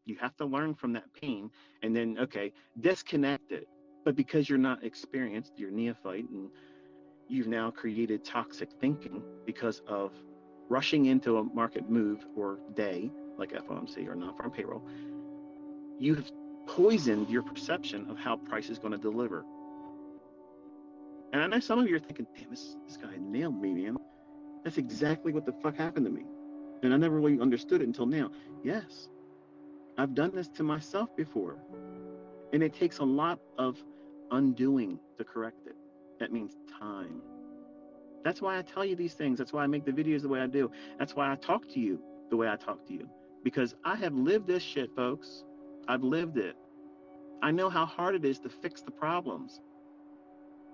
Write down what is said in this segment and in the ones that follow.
You have to learn from that pain and then, okay, disconnect it. But because you're not experienced, you're neophyte, and you've now created toxic thinking because of rushing into a market move or day, like FOMC or non-farm payroll, you have poisoned your perception of how price is going to deliver. And I know some of you are thinking, damn, this guy nailed me, man. That's exactly what the fuck happened to me. And I never really understood it until now. Yes, I've done this to myself before. And it takes a lot of undoing to correct it. That means time. That's why I tell you these things. That's why I make the videos the way I do. That's why I talk to you the way I talk to you. Because I have lived this shit, folks. I've lived it. I know how hard it is to fix the problems.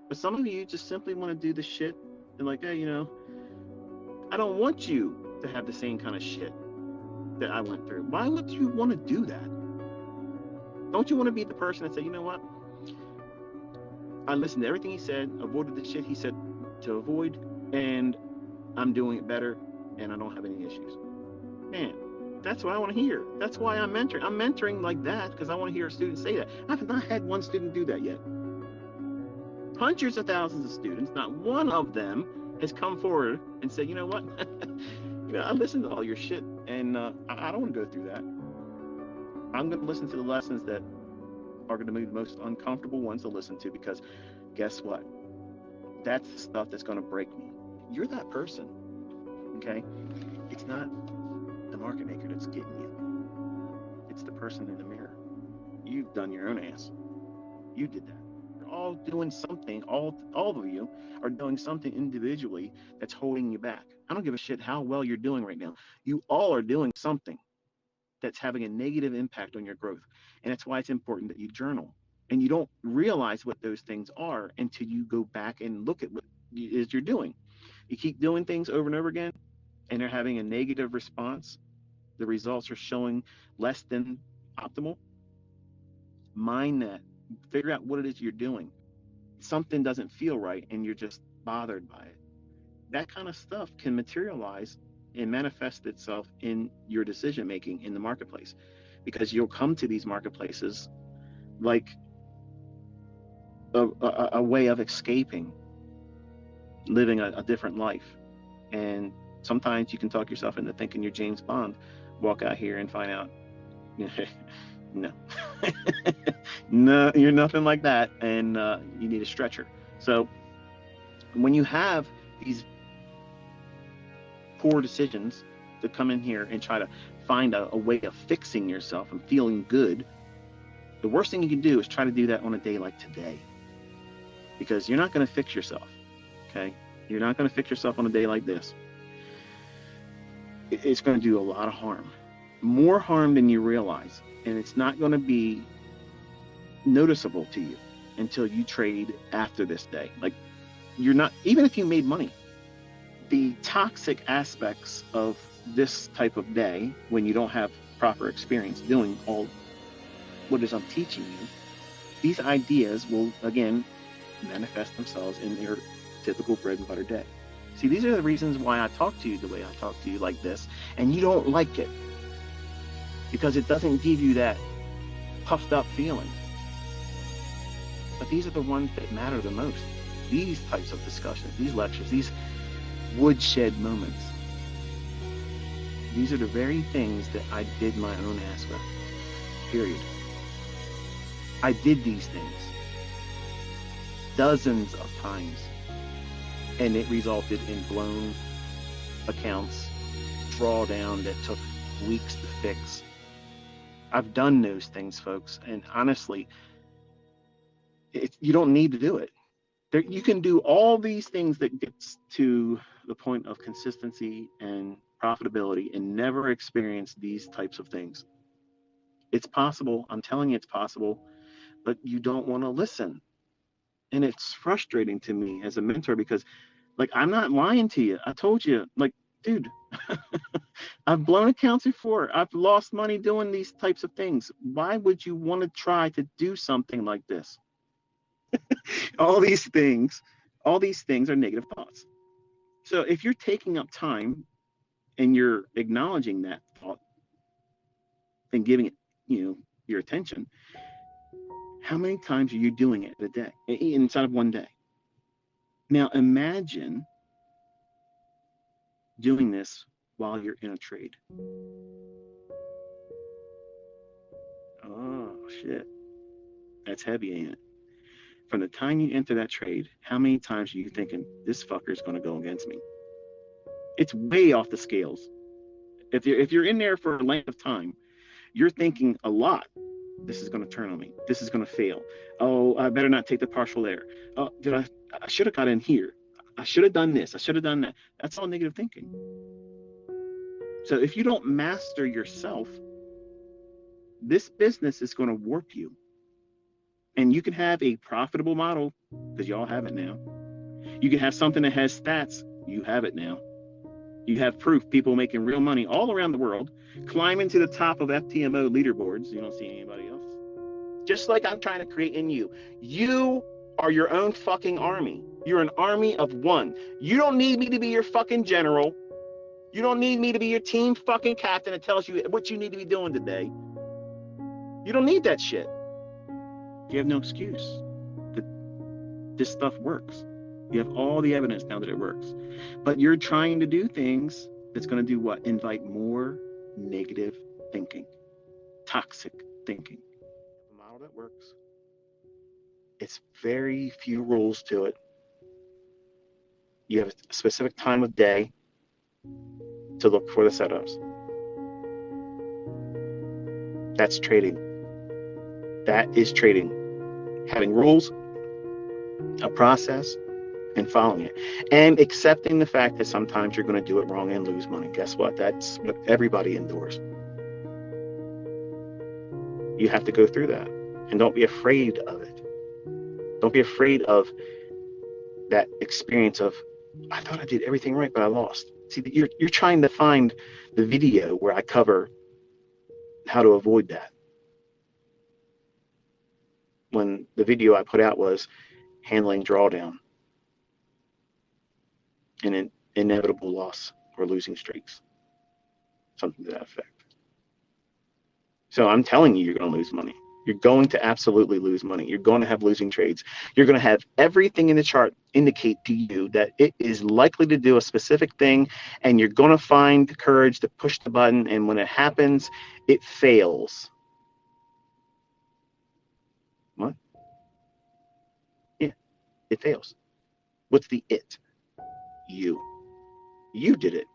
But some of you just simply want to do the shit and like, hey, I don't want you to have the same kind of shit that I went through. Why would you want to do that? Don't you want to be the person that say, you know what? I listened to everything he said, avoided the shit he said to avoid, and I'm doing it better, and I don't have any issues. Man, that's what I want to hear. That's why I'm mentoring. I'm mentoring like that because I want to hear a student say that. I've not had one student do that yet. Hundreds of thousands of students, not one of them has come forward and said, you know what? I listened to all your shit, and I don't want to go through that. I'm going to listen to the lessons that are going to be the most uncomfortable ones to listen to, because guess what? That's the stuff that's going to break me. You're that person, okay? It's not the market maker that's getting you. It's the person in the mirror. You've done your own ass. You did that. You're all doing something. All of you are doing something individually that's holding you back. I don't give a shit how well you're doing right now. You all are doing something that's having a negative impact on your growth. And that's why it's important that you journal. And you don't realize what those things are until you go back and look at what it is you're doing. You keep doing things over and over again, and they're having a negative response. The results are showing less than optimal. Mind that. Figure out what it is you're doing. Something doesn't feel right, and you're just bothered by it. That kind of stuff can materialize and manifest itself in your decision making in the marketplace, because you'll come to these marketplaces like a way of escaping, living a different life. And sometimes you can talk yourself into thinking you're James Bond, walk out here and find out, no, no, you're nothing like that, and you need a stretcher. So when you have these poor decisions to come in here and try to find a way of fixing yourself and feeling good, the worst thing you can do is try to do that on a day like today, because you're not going to fix yourself. Okay, you're not going to fix yourself on a day like this. It's going to do a lot of harm, more harm than you realize, and it's not going to be noticeable to you until you trade after this day. Like, you're not, even if you made money, the toxic aspects of this type of day, when you don't have proper experience doing all what it is I'm teaching you, these ideas will again manifest themselves in your typical bread and butter day. See, these are the reasons why I talk to you the way I talk to you like this, and you don't like it, because it doesn't give you that puffed up feeling. But these are the ones that matter the most. These types of discussions, these lectures, these woodshed moments, these are the very things that I did my own ass with, period. I did these things dozens of times, and it resulted in blown accounts, drawdown that took weeks to fix. I've done those things, folks, and honestly, you don't need to do it. You can do all these things that gets to the point of consistency and profitability and never experience these types of things. It's possible. I'm telling you, it's possible, but you don't want to listen. And it's frustrating to me as a mentor, because, like, I'm not lying to you. I told you, like, dude, I've blown accounts before. I've lost money doing these types of things. Why would you want to try to do something like this? all these things are negative thoughts. So if you're taking up time and you're acknowledging that thought and giving it your attention, how many times are you doing it a day, inside of one day? Now imagine doing this while you're in a trade. Oh shit, that's heavy, ain't it? From the time you enter that trade, how many times are you thinking this fucker's going to go against me? It's way off the scales. If you're in there for a length of time, you're thinking a lot. This is going to turn on me. This is going to fail. Oh, I better not take the partial there. Oh, I should have got in here. I should have done this. I should have done that. That's all negative thinking. So if you don't master yourself, this business is going to warp you. And you can have a profitable model, because y'all have it now. You can have something that has stats. You have it now. You have proof, people making real money all around the world, climbing to the top of FTMO leaderboards. You don't see anybody else. Just like I'm trying to create in you. You are your own fucking army. You're an army of one. You don't need me to be your fucking general. You don't need me to be your team fucking captain that tells you what you need to be doing today. You don't need that shit. You have no excuse that this stuff works. You have all the evidence now that it works. But you're trying to do things that's going to do what? Invite more negative thinking, toxic thinking. A model that works. It's very few rules to it. You have a specific time of day to look for the setups. That's trading. That is trading. Having rules, a process, and following it. And accepting the fact that sometimes you're going to do it wrong and lose money. Guess what? That's what everybody endures. You have to go through that. And don't be afraid of it. Don't be afraid of that experience of, I thought I did everything right, but I lost. See, you're trying to find the video where I cover how to avoid that. When the video I put out was handling drawdown and an inevitable loss or losing streaks, something to that effect. So I'm telling you, you're going to lose money. You're going to absolutely lose money. You're going to have losing trades. You're going to have everything in the chart indicate to you that it is likely to do a specific thing, and you're going to find the courage to push the button, and when it happens, it fails. What? Yeah, it fails. What's the it? You. You did it.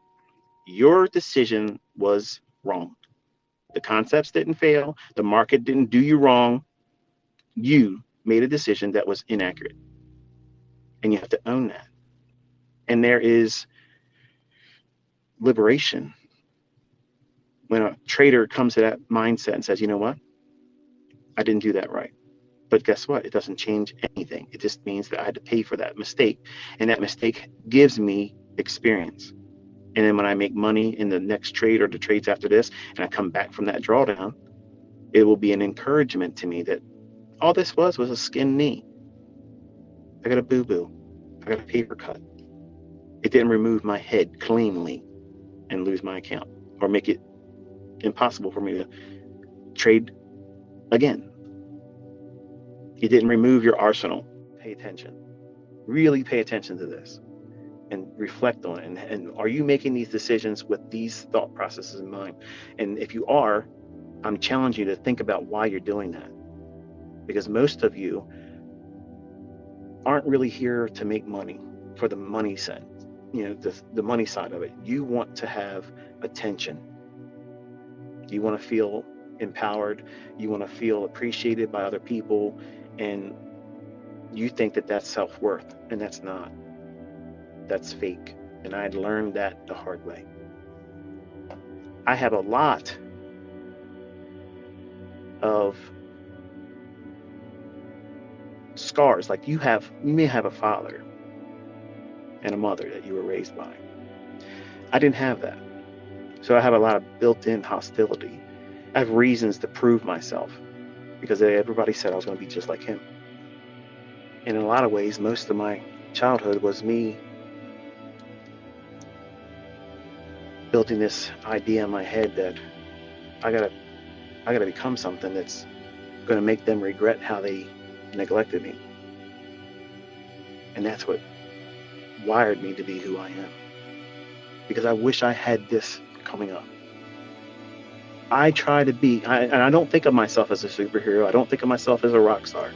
Your decision was wrong. The concepts didn't fail. The market didn't do you wrong. You made a decision that was inaccurate. And you have to own that. And there is liberation when a trader comes to that mindset and says, you know what? I didn't do that right. But guess what? It doesn't change anything. It just means that I had to pay for that mistake. And that mistake gives me experience. And then when I make money in the next trade or the trades after this, and I come back from that drawdown, it will be an encouragement to me that all this was a skinned knee. I got a boo-boo. I got a paper cut. It didn't remove my head cleanly and lose my account or make it impossible for me to trade again. It didn't remove your arsenal. Pay attention. Really pay attention to this. And reflect on it. And are you making these decisions with these thought processes in mind? And if you are, I'm challenging you to think about why you're doing that. Because most of you aren't really here to make money for the money side, the money side of it. You want to have attention. You want to feel empowered. You want to feel appreciated by other people. And you think that that's self-worth, and that's not. That's fake. And I learned that the hard way. I have a lot of scars. Like you may have a father and a mother that you were raised by. I didn't have that. So I have a lot of built-in hostility. I have reasons to prove myself because everybody said I was going to be just like him. And in a lot of ways, most of my childhood was me building this idea in my head that I gotta I got to become something that's going to make them regret how they neglected me. And that's what wired me to be who I am. Because I wish I had this coming up. I try to be, and I don't think of myself as a superhero. I don't think of myself as a rock star.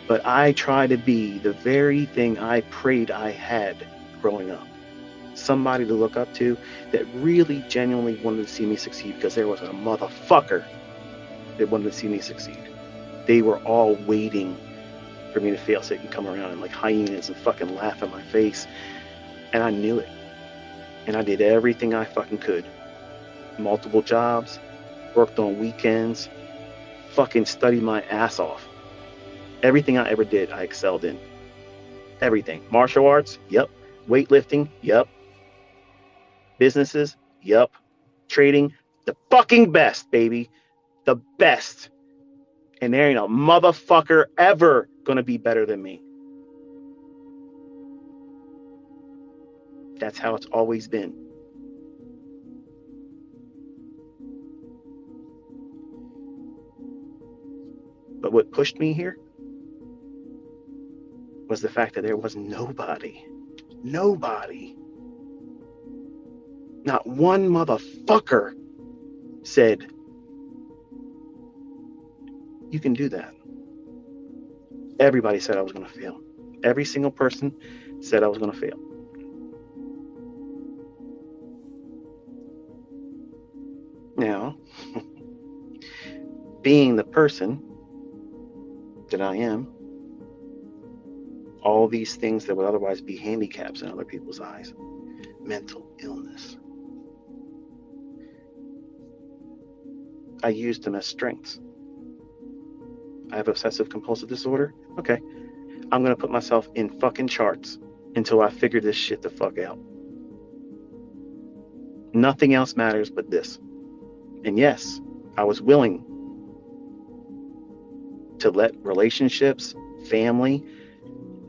But I try to be the very thing I prayed I had growing up. Somebody to look up to that really genuinely wanted to see me succeed, because there was a motherfucker that wanted to see me succeed. They were all waiting for me to fail so they can come around and like hyenas and fucking laugh in my face. And I knew it. And I did everything I fucking could. Multiple jobs, worked on weekends, fucking studied my ass off. Everything I ever did, I excelled in. Everything. Martial arts, yep. Weightlifting, yep. Businesses, yep. Trading, the fucking best, baby. The best. And there ain't a motherfucker ever gonna be better than me. That's how it's always been. But what pushed me here was the fact that there was nobody, not one motherfucker said, you can do that. Everybody said I was going to fail. Every single person said I was going to fail. Now, being the person that I am, all these things that would otherwise be handicaps in other people's eyes, mental illness, I used them as strengths. I have obsessive compulsive disorder. Okay, I'm going to put myself in fucking charts until I figure this shit the fuck out. Nothing else matters but this. And yes, I was willing to let relationships, family,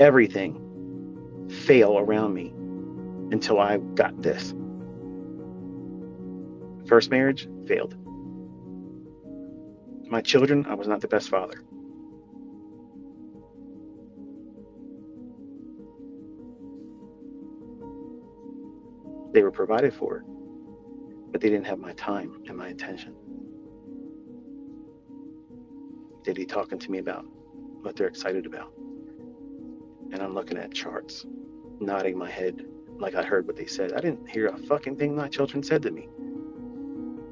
everything fail around me until I got this. First marriage failed. My children, I was not the best father. They were provided for, but they didn't have my time and my attention. They'd be talking to me about what they're excited about. And I'm looking at charts, nodding my head like I heard what they said. I didn't hear a fucking thing my children said to me.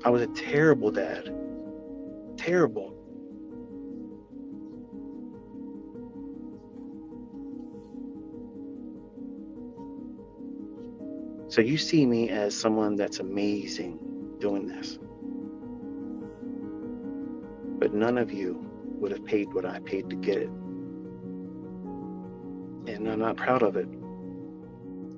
I was a terrible dad. Terrible. So you see me as someone that's amazing doing this. But none of you would have paid what I paid to get it. And I'm not proud of it.